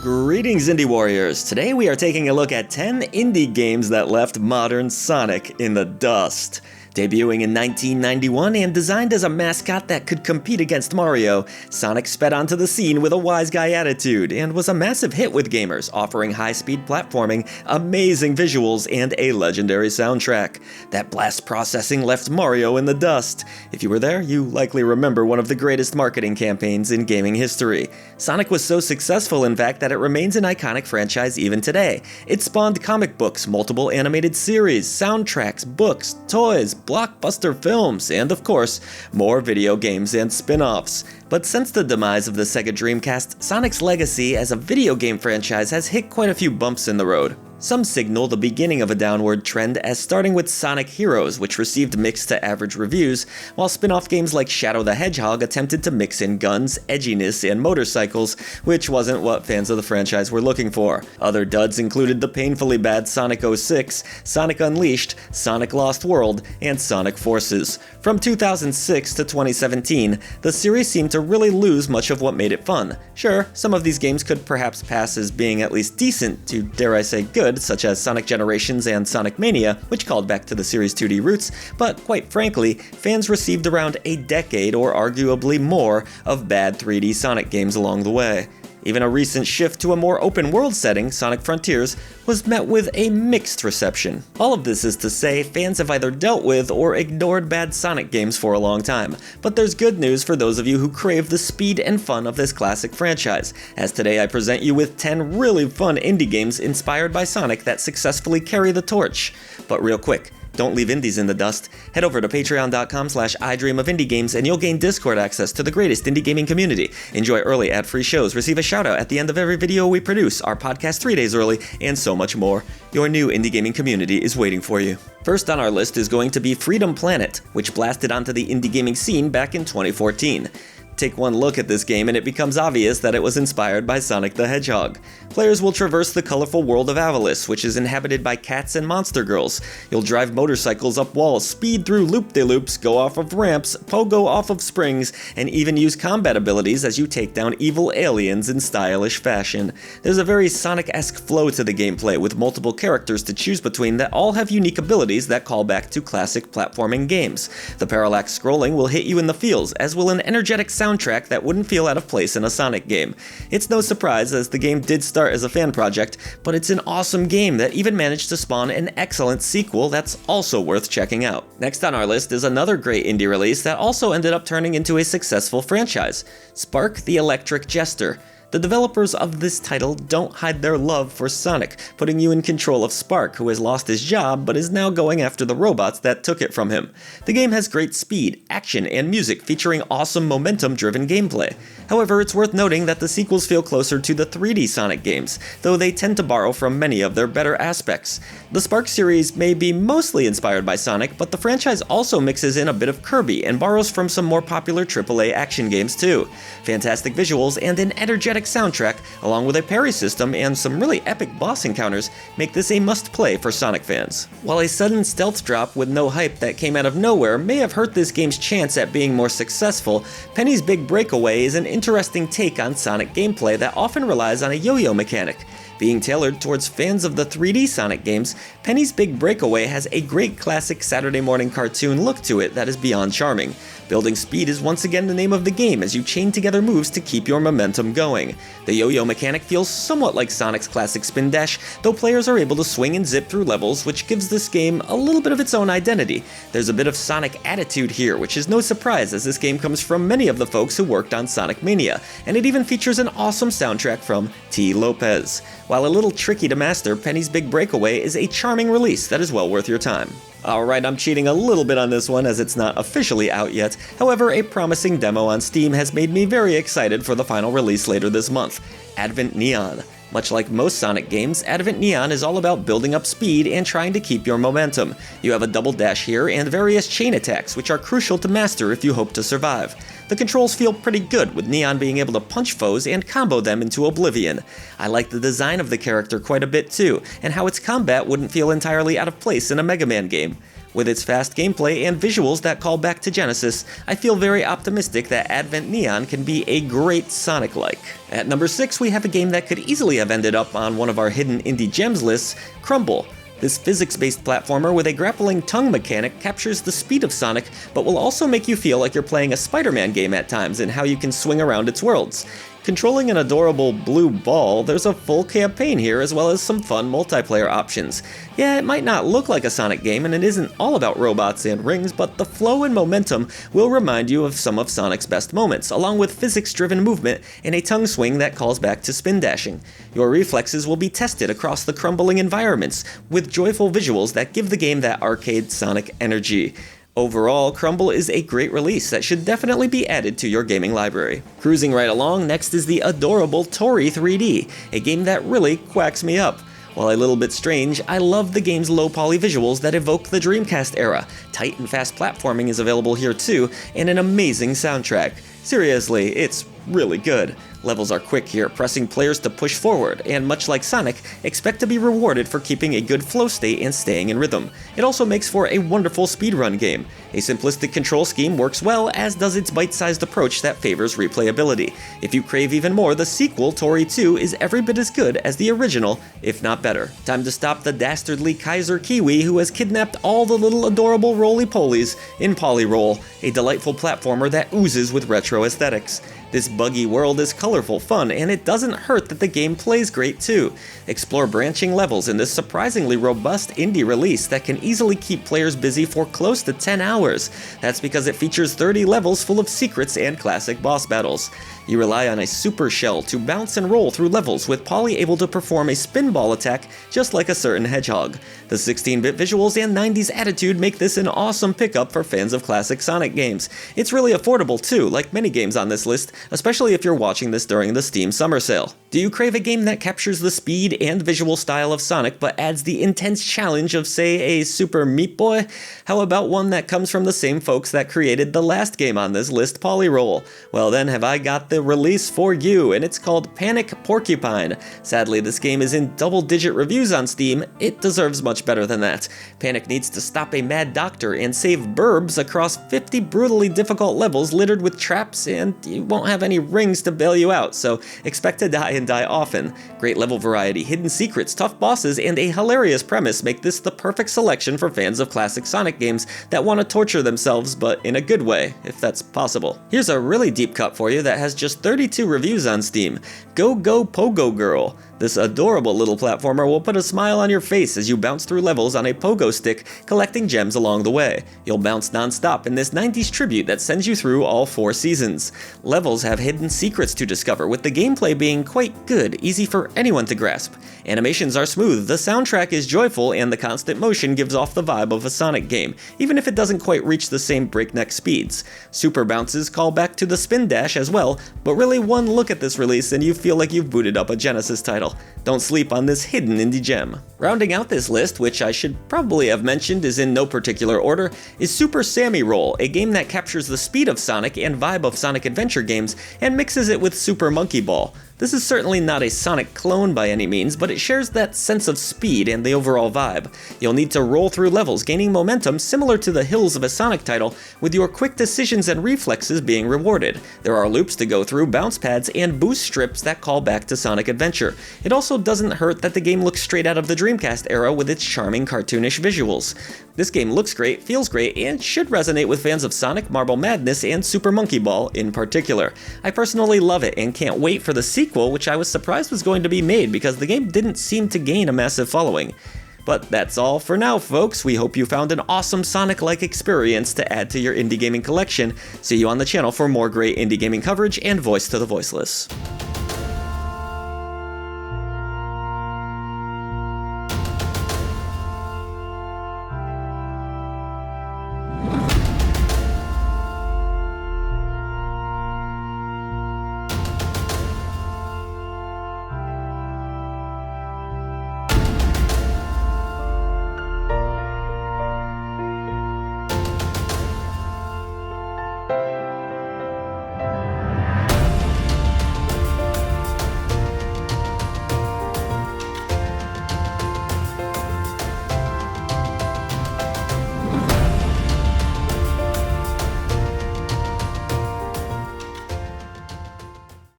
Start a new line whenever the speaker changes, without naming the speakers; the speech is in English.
Greetings, Indie Warriors! Today we are taking a look at 10 indie games that left modern Sonic in the dust. Debuting in 1991 and designed as a mascot that could compete against Mario, Sonic sped onto the scene with a wise guy attitude and was a massive hit with gamers, offering high-speed platforming, amazing visuals, and a legendary soundtrack. That blast processing left Mario in the dust. If you were there, you likely remember one of the greatest marketing campaigns in gaming history. Sonic was so successful, in fact, that it remains an iconic franchise even today. It spawned comic books, multiple animated series, soundtracks, books, toys, blockbuster films, and of course, more video games and spin-offs. But since the demise of the Sega Dreamcast, Sonic's legacy as a video game franchise has hit quite a few bumps in the road. Some signal the beginning of a downward trend, as starting with Sonic Heroes, which received mixed to average reviews, while spin-off games like Shadow the Hedgehog attempted to mix in guns, edginess, and motorcycles, which wasn't what fans of the franchise were looking for. Other duds included the painfully bad Sonic 06, Sonic Unleashed, Sonic Lost World, and Sonic Forces. From 2006 to 2017, the series seemed to really lose much of what made it fun. Sure, some of these games could perhaps pass as being at least decent to, dare I say, good, such as Sonic Generations and Sonic Mania, which called back to the series' 2D roots, but quite frankly, fans received around a decade or arguably more of bad 3D Sonic games along the way. Even a recent shift to a more open-world setting, Sonic Frontiers, was met with a mixed reception. All of this is to say, fans have either dealt with or ignored bad Sonic games for a long time. But there's good news for those of you who crave the speed and fun of this classic franchise, as today I present you with 10 really fun indie games inspired by Sonic that successfully carry the torch. But real quick, don't leave indies in the dust. Head over to patreon.com/idreamofindiegames and you'll gain Discord access to the greatest indie gaming community. Enjoy early ad-free shows, receive a shout-out at the end of every video we produce, our podcast 3 days early, and so much more. Your new indie gaming community is waiting for you. First on our list is going to be Freedom Planet, which blasted onto the indie gaming scene back in 2014. Take one look at this game and it becomes obvious that it was inspired by Sonic the Hedgehog. Players will traverse the colorful world of Avalis, which is inhabited by cats and monster girls. You'll drive motorcycles up walls, speed through loop-de-loops, go off of ramps, pogo off of springs, and even use combat abilities as you take down evil aliens in stylish fashion. There's a very Sonic-esque flow to the gameplay, with multiple characters to choose between that all have unique abilities that call back to classic platforming games. The parallax scrolling will hit you in the feels, as will an energetic soundtrack that wouldn't feel out of place in a Sonic game. It's no surprise, as the game did start as a fan project, but it's an awesome game that even managed to spawn an excellent sequel that's also worth checking out. Next on our list is another great indie release that also ended up turning into a successful franchise, Spark the Electric Jester. The developers of this title don't hide their love for Sonic, putting you in control of Spark, who has lost his job but is now going after the robots that took it from him. The game has great speed, action, and music featuring awesome momentum-driven gameplay. However, it's worth noting that the sequels feel closer to the 3D Sonic games, though they tend to borrow from many of their better aspects. The Spark series may be mostly inspired by Sonic, but the franchise also mixes in a bit of Kirby and borrows from some more popular AAA action games too. Fantastic visuals and an energetic soundtrack, along with a parry system and some really epic boss encounters, make this a must-play for Sonic fans. While a sudden stealth drop with no hype that came out of nowhere may have hurt this game's chance at being more successful, Penny's Big Breakaway is an interesting take on Sonic gameplay that often relies on a yo-yo mechanic. Being tailored towards fans of the 3D Sonic games, Penny's Big Breakaway has a great classic Saturday morning cartoon look to it that is beyond charming. Building speed is once again the name of the game as you chain together moves to keep your momentum going. The yo-yo mechanic feels somewhat like Sonic's classic spin dash, though players are able to swing and zip through levels, which gives this game a little bit of its own identity. There's a bit of Sonic attitude here, which is no surprise as this game comes from many of the folks who worked on Sonic Mania, and it even features an awesome soundtrack from T. Lopez. While a little tricky to master, Penny's Big Breakaway is a charming release that is well worth your time. Alright, I'm cheating a little bit on this one as it's not officially out yet. However, a promising demo on Steam has made me very excited for the final release later this month, Advent Neon. Much like most Sonic games, Advent Neon is all about building up speed and trying to keep your momentum. You have a double dash here and various chain attacks, which are crucial to master if you hope to survive. The controls feel pretty good, with Neon being able to punch foes and combo them into oblivion. I like the design of the character quite a bit too, and how its combat wouldn't feel entirely out of place in a Mega Man game. With its fast gameplay and visuals that call back to Genesis, I feel very optimistic that Advent Neon can be a great Sonic-like. At number 6, we have a game that could easily have ended up on one of our hidden indie gems lists, Crumble. This physics-based platformer with a grappling tongue mechanic captures the speed of Sonic, but will also make you feel like you're playing a Spider-Man game at times in how you can swing around its worlds. Controlling an adorable blue ball, there's a full campaign here as well as some fun multiplayer options. Yeah, it might not look like a Sonic game and it isn't all about robots and rings, but the flow and momentum will remind you of some of Sonic's best moments, along with physics-driven movement and a tongue swing that calls back to spin dashing. Your reflexes will be tested across the crumbling environments, with joyful visuals that give the game that arcade Sonic energy. Overall, Crumble is a great release that should definitely be added to your gaming library. Cruising right along, next is the adorable Toree 3D, a game that really quacks me up. While a little bit strange, I love the game's low-poly visuals that evoke the Dreamcast era. Tight and fast platforming is available here too, and an amazing soundtrack. Seriously, it's really good. Levels are quick here, pressing players to push forward, and much like Sonic, expect to be rewarded for keeping a good flow state and staying in rhythm. It also makes for a wonderful speedrun game. A simplistic control scheme works well, as does its bite-sized approach that favors replayability. If you crave even more, the sequel, Toree 2, is every bit as good as the original, if not better. Time to stop the dastardly Kaiser Kiwi who has kidnapped all the little adorable roly-polies in Polyroll, a delightful platformer that oozes with retro aesthetics. This buggy world is colorful, fun, and it doesn't hurt that the game plays great too. Explore branching levels in this surprisingly robust indie release that can easily keep players busy for close to 10 hours. That's because it features 30 levels full of secrets and classic boss battles. You rely on a super shell to bounce and roll through levels, with Poly able to perform a spinball attack just like a certain Hedgehog. The 16-bit visuals and 90s attitude make this an awesome pickup for fans of classic Sonic games. It's really affordable too, like many games on this list, especially if you're watching this during the Steam Summer Sale. Do you crave a game that captures the speed and visual style of Sonic but adds the intense challenge of, say, a Super Meat Boy? How about one that comes from the same folks that created the last game on this list, Polyroll? Well then, have I got the release for you, and it's called Panic Porcupine. Sadly, this game is in double-digit reviews on Steam. It deserves much better than that. Panic needs to stop a mad doctor and save burbs across 50 brutally difficult levels littered with traps, and you won't have any rings to bail you out, so expect to die and die often. Great level variety, hidden secrets, tough bosses, and a hilarious premise make this the perfect selection for fans of classic Sonic games that want to torture themselves, but in a good way, if that's possible. Here's a really deep cut for you that has just 32 reviews on Steam. Go PogoGirl. This adorable little platformer will put a smile on your face as you bounce through levels on a pogo stick, collecting gems along the way. You'll bounce non-stop in this 90s tribute that sends you through all 4 seasons. Levels have hidden secrets to discover, with the gameplay being quite good, easy for anyone to grasp. Animations are smooth, the soundtrack is joyful, and the constant motion gives off the vibe of a Sonic game, even if it doesn't quite reach the same breakneck speeds. Super bounces call back to the spin dash as well, but really one look at this release and you feel like you've booted up a Genesis title. Don't sleep on this hidden indie gem. Rounding out this list, which I should probably have mentioned is in no particular order, is Super Sami Roll, a game that captures the speed of Sonic and vibe of Sonic Adventure games and mixes it with Super Monkey Ball. This is certainly not a Sonic clone by any means, but it shares that sense of speed and the overall vibe. You'll need to roll through levels, gaining momentum similar to the hills of a Sonic title, with your quick decisions and reflexes being rewarded. There are loops to go through, bounce pads, and boost strips that call back to Sonic Adventure. It also doesn't hurt that the game looks straight out of the Dreamcast era with its charming cartoonish visuals. This game looks great, feels great, and should resonate with fans of Sonic, Marble Madness, and Super Monkey Ball in particular. I personally love it and can't wait for the sequel, which I was surprised was going to be made because the game didn't seem to gain a massive following. But that's all for now, folks. We hope you found an awesome Sonic-like experience to add to your indie gaming collection. See you on the channel for more great indie gaming coverage and Voice to the Voiceless.